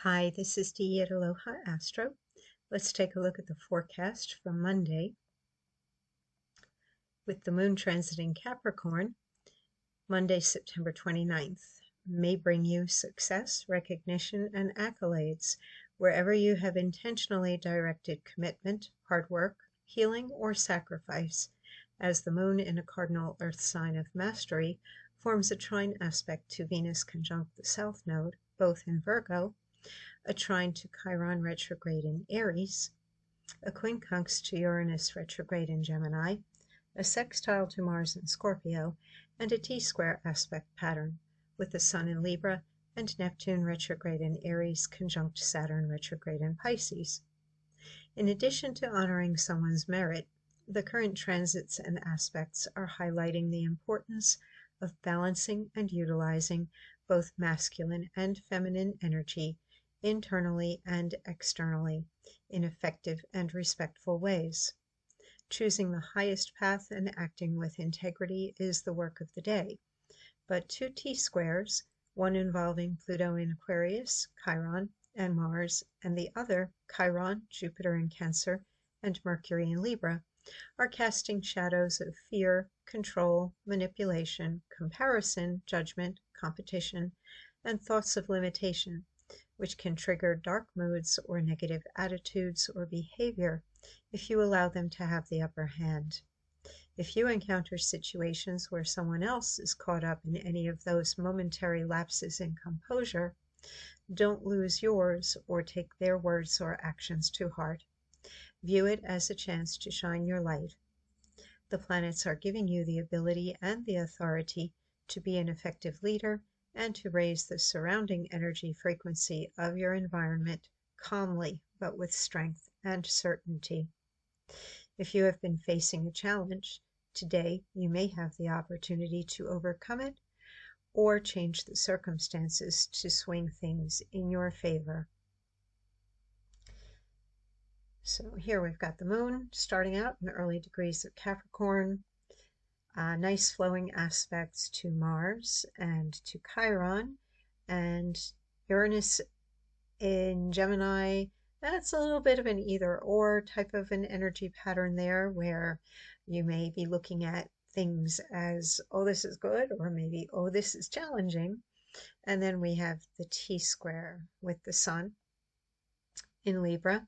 Hi, this is Dee at Aloha Astro. Let's take a look at the forecast for Monday. With the moon transiting Capricorn, Monday, September 29th, may bring you success, recognition, and accolades wherever you have intentionally directed commitment, hard work, healing, or sacrifice, as the moon in a cardinal earth sign of mastery forms a trine aspect to Venus conjunct the South Node, both in Virgo, a trine to Chiron retrograde in Aries, a quincunx to Uranus retrograde in Gemini, a sextile to Mars in Scorpio, and a T-square aspect pattern with the Sun in Libra and Neptune retrograde in Aries conjunct Saturn retrograde in Pisces. In addition to honoring someone's merit, the current transits and aspects are highlighting the importance of balancing and utilizing both masculine and feminine energy internally and externally, in effective and respectful ways. Choosing the highest path and acting with integrity is the work of the day. But two T-squares, one involving Pluto in Aquarius, Chiron, and Mars, and the other, Chiron, Jupiter in Cancer, and Mercury in Libra, are casting shadows of fear, control, manipulation, comparison, judgment, competition, and thoughts of limitation, which can trigger dark moods or negative attitudes or behavior if you allow them to have the upper hand. If you encounter situations where someone else is caught up in any of those momentary lapses in composure, don't lose yours or take their words or actions to heart. View it as a chance to shine your light. The planets are giving you the ability and the authority to be an effective leader and to raise the surrounding energy frequency of your environment calmly but with strength and certainty. If you have been facing a challenge, today you may have the opportunity to overcome it or change the circumstances to swing things in your favor. So here we've got the moon starting out in the early degrees of Capricorn. Nice flowing aspects to Mars and to Chiron, and Uranus in Gemini. That's a little bit of an either or type of an energy pattern there, where you may be looking at things as, oh, this is good, or maybe, oh, this is challenging. And then we have the T-square with the Sun in Libra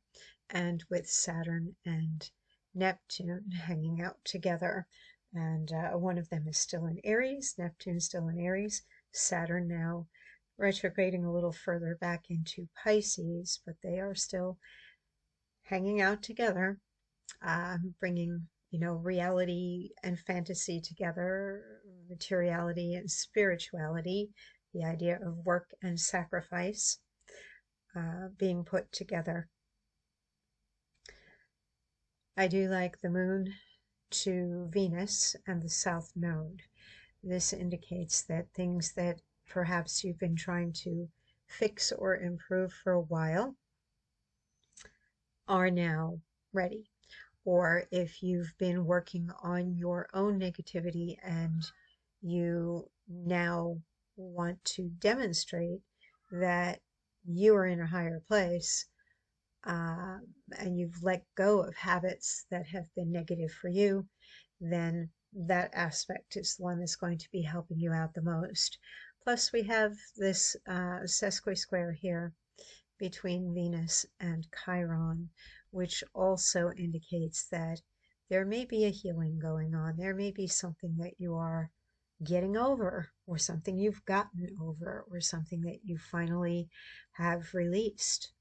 and with Saturn and Neptune hanging out together. And one of them is still in Aries, Neptune still in Aries, Saturn now retrograding a little further back into Pisces, but they are still hanging out together, bringing, reality and fantasy together, materiality and spirituality, the idea of work and sacrifice being put together. I do like the moon to Venus and the South Node. This indicates that things that perhaps you've been trying to fix or improve for a while are now ready. Or if you've been working on your own negativity and you now want to demonstrate that you are in a higher place, and you've let go of habits that have been negative for you, then that aspect is the one that's going to be helping you out the most. Plus, we have this sesqui-square here between Venus and Chiron, which also indicates that there may be a healing going on. There may be something that you are getting over, or something you've gotten over, or something that you finally have released.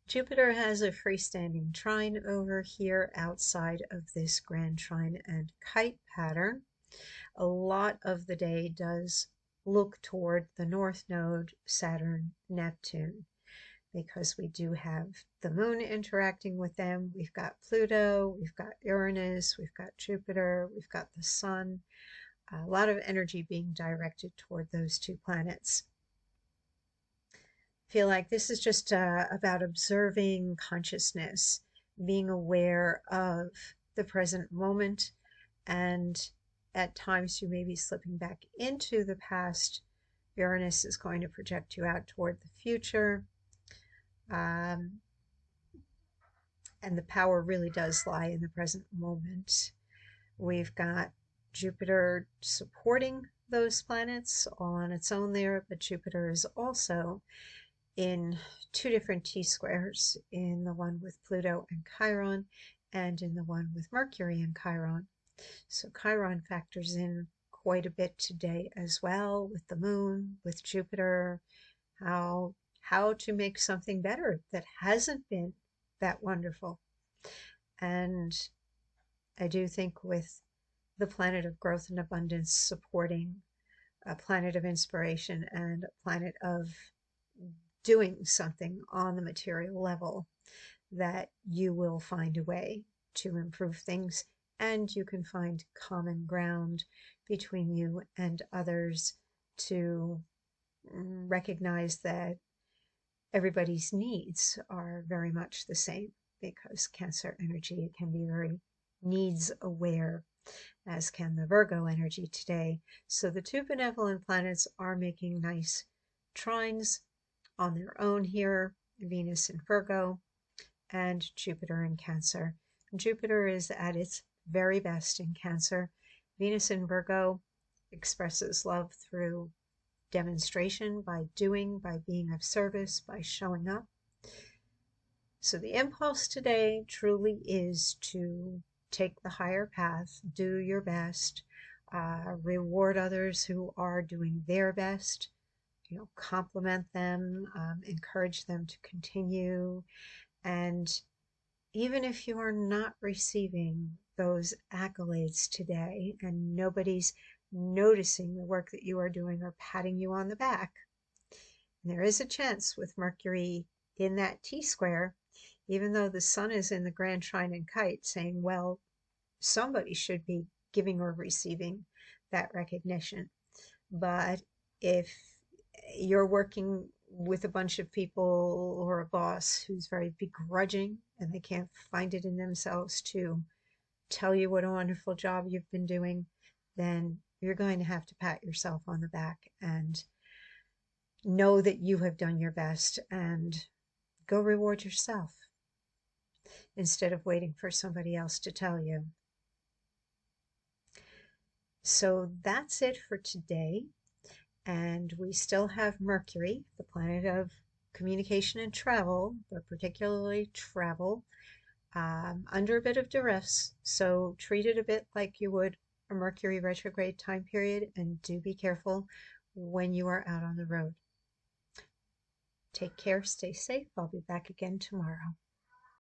Jupiter has a freestanding trine over here outside of this grand trine and kite pattern. A lot of the day does look toward the North Node, Saturn, Neptune, because we do have the moon interacting with them. We've got Pluto, we've got Uranus, we've got Jupiter, we've got the Sun. A lot of energy being directed toward those two planets. Feel like this is just about observing consciousness, being aware of the present moment, and at times you may be slipping back into the past Uranus is going to project you out toward the future. And the power really does lie in the present moment. We've got Jupiter supporting those planets all on its own there, but Jupiter is also in two different T-squares, in the one with Pluto and Chiron, and in the one with Mercury and Chiron. So Chiron factors in quite a bit today as well, with the moon, with Jupiter, how to make something better that hasn't been that wonderful. And I do think with the planet of growth and abundance supporting a planet of inspiration and a planet of doing something on the material level, that you will find a way to improve things, and you can find common ground between you and others to recognize that everybody's needs are very much the same, because Cancer energy can be very needs aware, as can the Virgo energy today. So the two benevolent planets are making nice trines on their own here, Venus in Virgo and Jupiter in Cancer. Jupiter is at its very best in Cancer. Venus in Virgo expresses love through demonstration, by doing, by being of service, by showing up. So the impulse today truly is to take the higher path, do your best, reward others who are doing their best, compliment them, encourage them to continue. And even if you are not receiving those accolades today and nobody's noticing the work that you are doing or patting you on the back, there is a chance with Mercury in that T-square, even though the sun is in the grand trine and kite, saying, well, somebody should be giving or receiving that recognition. But if you're working with a bunch of people or a boss who's very begrudging and they can't find it in themselves to tell you what a wonderful job you've been doing, then you're going to have to pat yourself on the back and know that you have done your best and go reward yourself instead of waiting for somebody else to tell you. So that's it for today. And we still have Mercury, the planet of communication and travel, but particularly travel, under a bit of duress. So treat it a bit like you would a Mercury retrograde time period, and do be careful when you are out on the road. Take care, stay safe. I'll be back again tomorrow.